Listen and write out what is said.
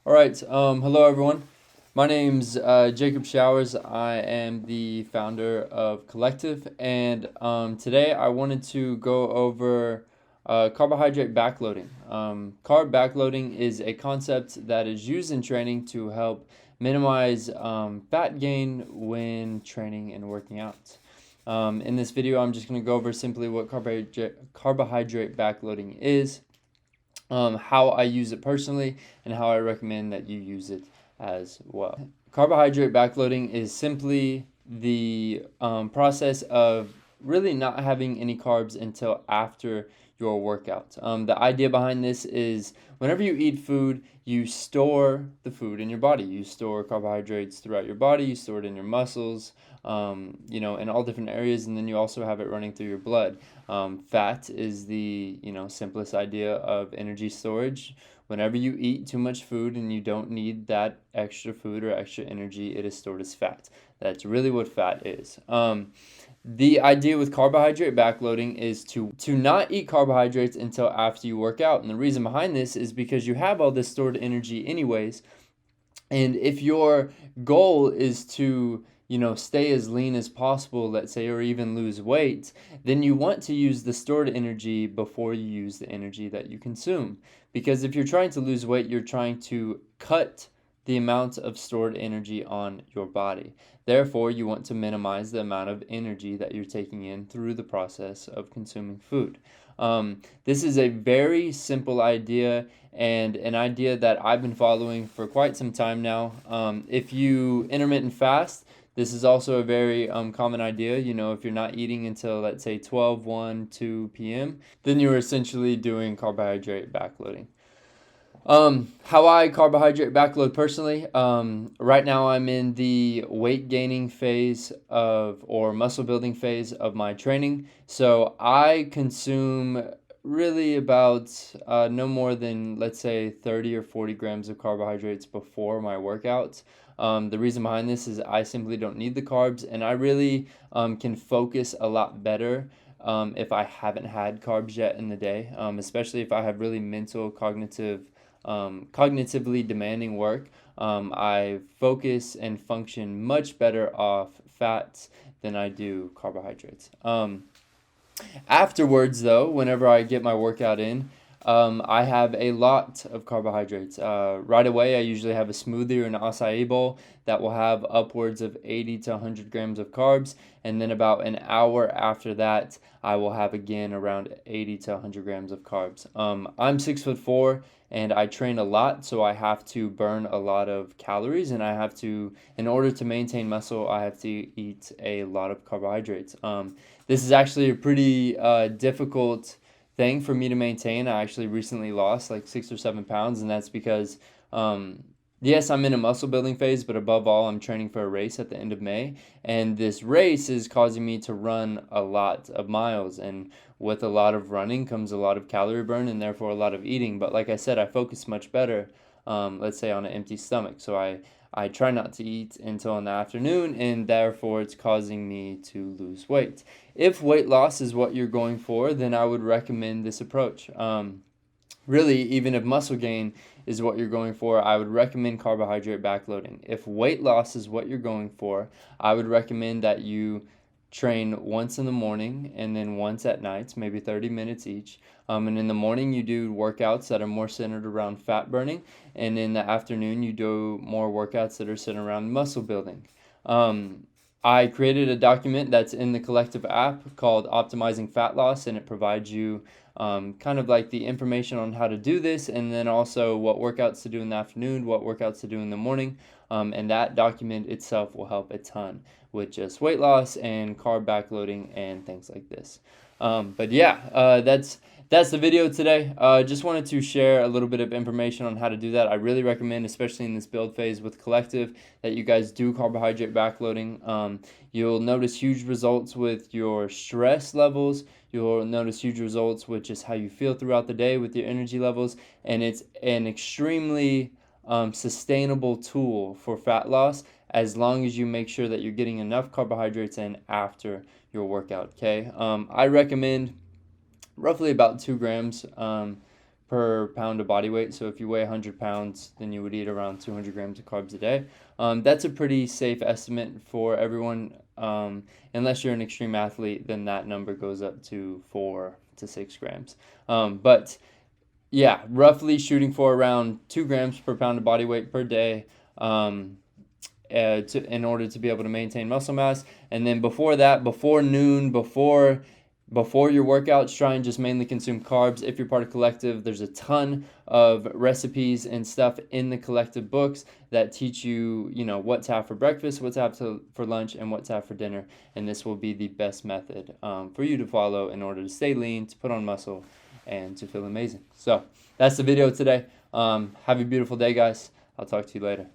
All right. Hello, everyone. My name's Jacob Showers. I am the founder of Collective, and today I wanted to go over carbohydrate backloading. Carb backloading is a concept that is used in training to help minimize fat gain when training and working out. In this video, I'm just going to go over simply what carbohydrate backloading is, how I use it personally, and how I recommend that you use it as well. Carbohydrate backloading is simply the process of really not having any carbs until after your workout. The idea behind this is whenever you eat food, you store the food in your body. You store carbohydrates throughout your body, you store it in your muscles, in all different areas, and then you also have it running through your blood. Fat is the simplest idea of energy storage. Whenever you eat too much food and you don't need that extra food or extra energy, it is stored as fat. That's really what fat is. The idea with carbohydrate backloading is to not eat carbohydrates until after you work out. And the reason behind this is because you have all this stored energy anyways. And if your goal is to stay as lean as possible, let's say, or even lose weight, then you want to use the stored energy before you use the energy that you consume. Because if you're trying to lose weight, you're trying to cut the amount of stored energy on your body. Therefore, you want to minimize the amount of energy that you're taking in through the process of consuming food. This is a very simple idea and an idea that I've been following for quite some time now. If you intermittent fast, this is also a very common idea. If you're not eating until, let's say, 12, 1, 2 p.m., then you're essentially doing carbohydrate backloading. How I carbohydrate backload personally, right now I'm in the weight gaining phase or muscle building phase of my training. So I consume really about no more than, let's say, 30 or 40 grams of carbohydrates before my workouts. The reason behind this is I simply don't need the carbs, and I really can focus a lot better if I haven't had carbs yet in the day, especially if I have really mental, cognitively demanding work. I focus and function much better off fats than I do carbohydrates. Afterwards, though, whenever I get my workout in, I have a lot of carbohydrates. Right away, I usually have a smoothie or an acai bowl that will have upwards of 80 to 100 grams of carbs. And then about an hour after that, I will have again around 80 to 100 grams of carbs. I'm 6'4" and I train a lot, so I have to burn a lot of calories, and in order to maintain muscle, I have to eat a lot of carbohydrates. This is actually a pretty difficult thing for me to maintain. I actually recently lost like 6 or 7 pounds, and that's because, yes, I'm in a muscle building phase, but above all, I'm training for a race at the end of May, and this race is causing me to run a lot of miles, and with a lot of running comes a lot of calorie burn and therefore a lot of eating. But like I said, I focus much better, let's say, on an empty stomach, so I try not to eat until in the afternoon, and therefore it's causing me to lose weight. If weight loss is what you're going for, then I would recommend this approach. Really, even if muscle gain is what you're going for, I would recommend carbohydrate backloading. If weight loss is what you're going for, I would recommend that you train once in the morning and then once at night, maybe 30 minutes each. And in the morning, you do workouts that are more centered around fat burning. And in the afternoon, you do more workouts that are centered around muscle building. I created a document that's in the Collective app called Optimizing Fat Loss, and it provides you kind of like the information on how to do this, and then also what workouts to do in the afternoon, what workouts to do in the morning. And that document itself will help a ton with just weight loss and carb backloading and things like this. But yeah, that's the video today. Just wanted to share a little bit of information on how to do that. I really recommend, especially in this build phase with Collective, that you guys do carbohydrate backloading. You'll notice huge results with your stress levels. You'll notice huge results with just how you feel throughout the day with your energy levels. And it's an extremely sustainable tool for fat loss, as long as you make sure that you're getting enough carbohydrates in after your workout. Okay, I recommend roughly about 2 grams per pound of body weight. So if you weigh 100 pounds, then you would eat around 200 grams of carbs a day. That's a pretty safe estimate for everyone. Unless you're an extreme athlete, then that number goes up to 4 to 6 grams. But yeah, roughly shooting for around 2 grams per pound of body weight per day. In order to be able to maintain muscle mass. And then before that, before noon, before your workouts, try and just mainly consume carbs. If you're part of Collective, there's a ton of recipes and stuff in the Collective books that teach you, what to have for breakfast, what to have for lunch, and what to have for dinner. And this will be the best method for you to follow in order to stay lean, to put on muscle, and to feel amazing. So that's the video today. Have a beautiful day, guys. I'll talk to you later.